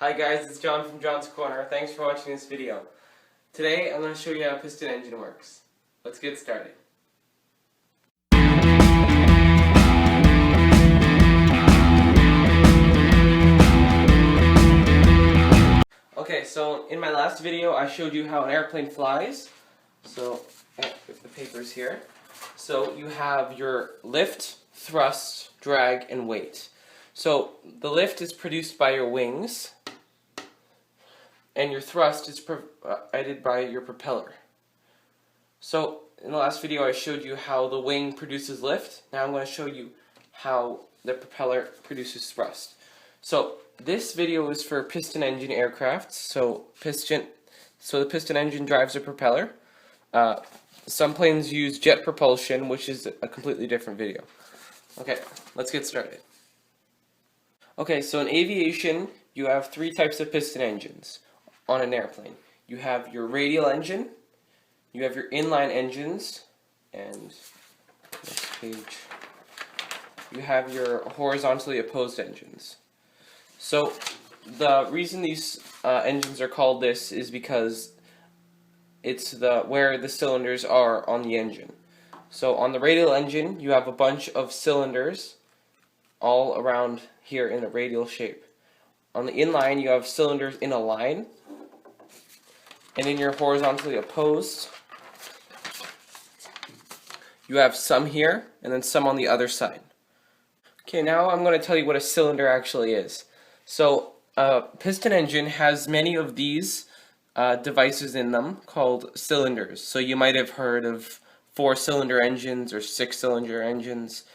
Hi guys, it's John from John's Corner. Thanks for watching this video. Today I'm going to show you how a piston engine works. Let's get started. Okay, so in my last video I showed you how an airplane flies. So, if the paper's here. So you have your lift, thrust, drag, and weight. So the lift is produced by your wings, and your thrust is provided by your propeller. So in the last video I showed you how the wing produces lift. Now I'm going to show you how the propeller produces thrust. So this video is for piston engine aircraft. So the piston engine drives the propeller. Some planes use jet propulsion, which is a completely different video. Okay, let's get started. Okay, so in aviation, you have three types of piston engines on an airplane. You have your radial engine, you have your inline engines, and next page, you have your horizontally opposed engines. So the reason these engines are called this is because it's where the cylinders are on the engine. So on the radial engine, you have a bunch of cylinders all around here in a radial shape. On the inline, you have cylinders in a line, and in your horizontally opposed, you have some here and then some on the other side. Okay, now I'm going to tell you what a cylinder actually is. So a piston engine has many of these devices in them called cylinders. So you might have heard of 4-cylinder engines or 6-cylinder engines.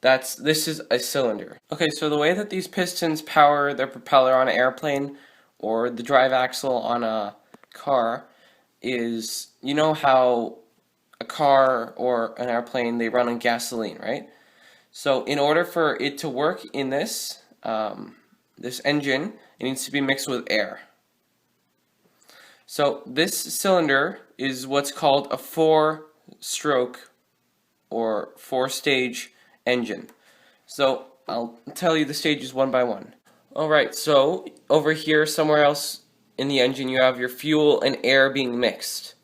This is a cylinder. Okay, so the way that these pistons power their propeller on an airplane or the drive axle on a car is, you know how a car or an airplane, they run on gasoline, right? So in order for it to work in this engine, it needs to be mixed with air. So this cylinder is what's called a 4-stroke or 4-stage engine. So I'll tell you the stages one by one. Alright, so over here somewhere else in the engine you have your fuel and air being mixed.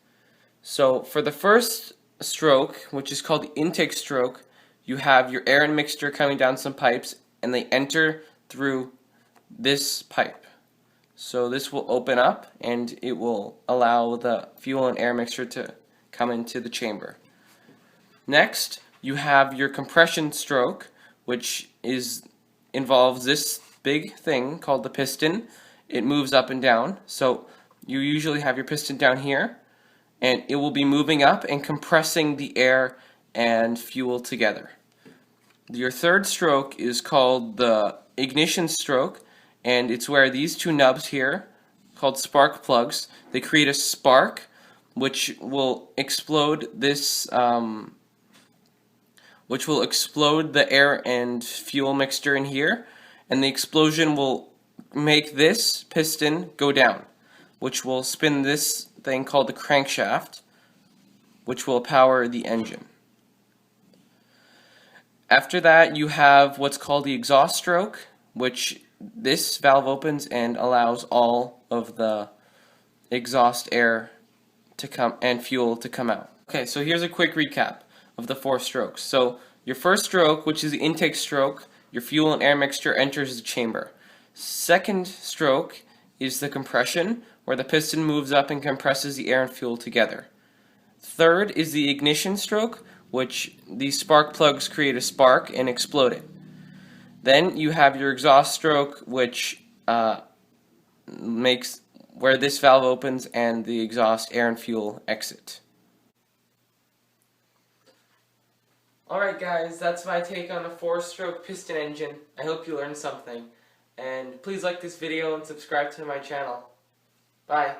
So for the first stroke, which is called the intake stroke, you have your air and mixture coming down some pipes, and they enter through this pipe. So this will open up and it will allow the fuel and air mixture to come into the chamber. Next, you have your compression stroke, which involves this big thing called the piston. It moves up and down. So you usually have your piston down here, and it will be moving up and compressing the air and fuel together. Your third stroke is called the ignition stroke, and it's where these two nubs here, called spark plugs, they create a spark which will explode the air and fuel mixture in here, and the explosion will make this piston go down, which will spin this thing called the crankshaft, which will power the engine. After that, you have what's called the exhaust stroke, which this valve opens and allows all of the exhaust air to come and fuel to come out. Okay, so here's a quick recap of the 4 strokes. So your first stroke, which is the intake stroke, your fuel and air mixture enters the chamber. Second stroke is the compression, where the piston moves up and compresses the air and fuel together. Third is the ignition stroke, which these spark plugs create a spark and explode it. Then you have your exhaust stroke, which makes where this valve opens and the exhaust air and fuel exit. Alright guys, that's my take on a 4-stroke piston engine. I hope you learned something. And please like this video and subscribe to my channel. Bye.